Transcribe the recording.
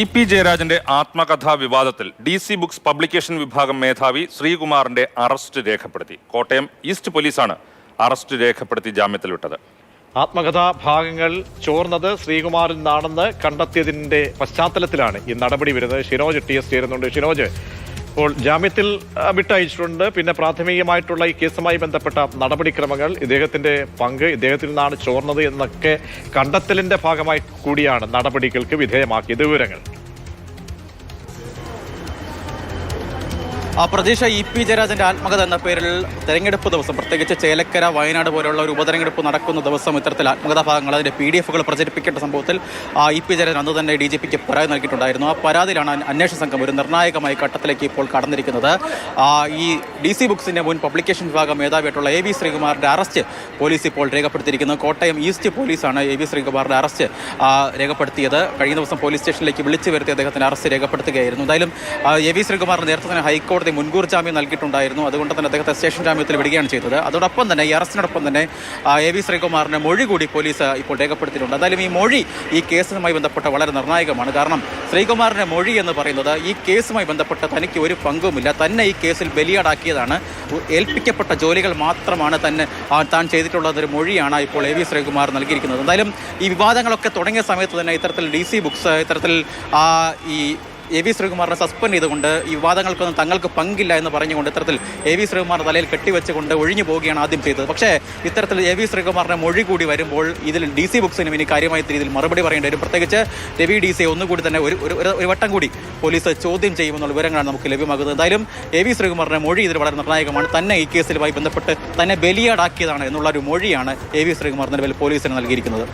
EP. ജയരാജന്റെ ആത്മകഥാ വിവാദത്തിൽ DC books publication വിഭാഗം മേധാവി ശ്രീകുമാറിന്റെ അറസ്റ്റ് രേഖപ്പെടുത്തി. കോട്ടയം ഈസ്റ്റ് പോലീസാണ് അറസ്റ്റ് രേഖപ്പെടുത്തി ജാമ്യത്തിൽ വിട്ടത്. ആത്മകഥാ ഭാഗങ്ങൾ ചോർന്നത് ശ്രീകുമാറിൽ നിന്നാണെന്ന് കണ്ടെത്തിയതിന്റെ പശ്ചാത്തലത്തിലാണ് ഈ നടപടി വരുന്നത്. ഷിനോജ് TS ചേരുന്നുണ്ട്. ഷിനോജ്, ഇപ്പോൾ ജാമ്യത്തിൽ വിട്ടയച്ചിട്ടുണ്ട്. പിന്നെ പ്രാഥമികമായിട്ടുള്ള ഈ കേസുമായി ബന്ധപ്പെട്ട നടപടിക്രമങ്ങൾ, ഇദ്ദേഹത്തിന്റെ പങ്ക്, ഇദ്ദേഹത്തിൽ നിന്നാണ് ചോർന്നത് എന്നൊക്കെ കണ്ടെത്തലിന്റെ ഭാഗമായി കൂടിയാണ് നടപടികൾക്ക് വിധേയമാക്കിയത്. വിവരങ്ങൾ പ്രതീക്ഷ ഇ.പി. ജയരാജന്റെ ആത്മകഥ എന്ന പേരിൽ തെരഞ്ഞെടുപ്പ് ദിവസം, പ്രത്യേകിച്ച് ചേലക്കര, വയനാട് പോലുള്ള ഒരു ഉപതെരഞ്ഞെടുപ്പ് നടക്കുന്ന ദിവസം ഇത്തരത്തിൽ ആത്മകഥാ ഭാഗങ്ങൾ, അതിന്റെ PDF-കൾ പ്രചരിപ്പിക്കേണ്ട സംഭവത്തിൽ ഇ.പി. ജയരാജൻ അന്ന് തന്നെ DGPക്ക് പരാതി നൽകിയിട്ടുണ്ടായിരുന്നു. ആ പരാതിയിലാണ് അന്വേഷണ സംഘം ഒരു നിർണായകമായ ഘട്ടത്തിലേക്ക് ഇപ്പോൾ കടന്നിരിക്കുന്നത്. ഈ DC ബുക്സിന്റെ മുൻ പബ്ലിക്കേഷൻ വിഭാഗം മേധാവിയായിട്ടുള്ള A.V. ശ്രീകുമാറിന്റെ അറസ്റ്റ് പോലീസ് ഇപ്പോൾ രേഖപ്പെടുത്തിയിരിക്കുന്നത്. കോട്ടയം ഈസ്റ്റ് പോലീസാണ് A.V. ശ്രീകുമാറിന്റെ അറസ്റ്റ് രേഖപ്പെടുത്തിയത്. കഴിഞ്ഞ ദിവസം പോലീസ് സ്റ്റേഷനിലേക്ക് വിളിച്ചു വരുത്തി അദ്ദേഹത്തിന്റെ അറസ്റ്റ് രേഖപ്പെടുത്തുകയായിരുന്നു. എന്തായാലും A.V. ശ്രീകുമാറിന് നേരത്തെ തന്നെ ഹൈക്കോടതി മുൻകൂർ ജാമ്യം നൽകിയിട്ടുണ്ടായിരുന്നു. അതുകൊണ്ട് തന്നെ അദ്ദേഹത്തെ സ്റ്റേഷൻ ജാമ്യത്തിൽ വിടുകയാണ് ചെയ്തത്. അതോടൊപ്പം തന്നെ ഈ അറസ്റ്റിനോടൊപ്പം തന്നെ A.V. ശ്രീകുമാറിന്റെ മൊഴി കൂടി പോലീസ് ഇപ്പോൾ രേഖപ്പെടുത്തിയിട്ടുണ്ട്. എന്തായാലും ഈ മൊഴി ഈ കേസുമായി ബന്ധപ്പെട്ട് വളരെ നിർണായകമാണ്. കാരണം ശ്രീകുമാറിന്റെ മൊഴി എന്ന് പറയുന്നത് ഈ കേസുമായി ബന്ധപ്പെട്ട് തനിക്ക് ഒരു പങ്കുമില്ല, തന്നെ ഈ കേസിൽ ബലിയാടാക്കിയതാണ്, ഏൽപ്പിക്കപ്പെട്ട ജോലികൾ മാത്രമാണ് താൻ ചെയ്തിട്ടുള്ളതൊരു മൊഴിയാണ് ഇപ്പോൾ A.V. ശ്രീകുമാർ നൽകിയിരിക്കുന്നത്. എന്തായാലും ഈ വിവാദങ്ങളൊക്കെ തുടങ്ങിയ സമയത്ത് തന്നെ ഇത്തരത്തിൽ DC ബുക്സ് ഇത്തരത്തിൽ ഈ A.V. ശ്രീകുമാറിനെ സസ്പെൻഡ് ചെയ്തുകൊണ്ട് ഈ വിവാദങ്ങൾക്കൊന്നും തങ്ങൾക്ക് പങ്കില്ല എന്ന് പറഞ്ഞുകൊണ്ട് ഇത്തരത്തിൽ A.V. ശ്രീകുമാറിന്റെ തലയിൽ കെട്ടിവെച്ചുകൊണ്ട് ഒഴിഞ്ഞു പോവുകയാണ് ആദ്യം ചെയ്തത്. പക്ഷേ ഇത്തരത്തിൽ A.V. ശ്രീകുമാറിന്റെ മൊഴി കൂടി വരുമ്പോൾ ഇതിൽ DC ബുക്സിനും ഇനി കാര്യമായ രീതിയിൽ മറുപടി പറയേണ്ടി വരും. പ്രത്യേകിച്ച് രവി DC ഒന്നുകൂടി തന്നെ ഒരു വട്ടം കൂടി പോലീസ് ചോദ്യം ചെയ്യുമെന്നുള്ള വിവരങ്ങളാണ് നമുക്ക് ലഭ്യമാകുന്നത്. എന്തായാലും A.V. ശ്രീകുമാറിന്റെ മൊഴി ഇതിൽ വളരെ നിർണായകമാണ്. തന്നെ ഈ കേസിലുമായി ബന്ധപ്പെട്ട് തന്നെ ബലിയാടാക്കിയതാണ് എന്നുള്ള ഒരു മൊഴിയാണ് A.V. ശ്രീകുമാർ നിലവിൽ പോലീസിന് നൽകിയിരിക്കുന്നത്.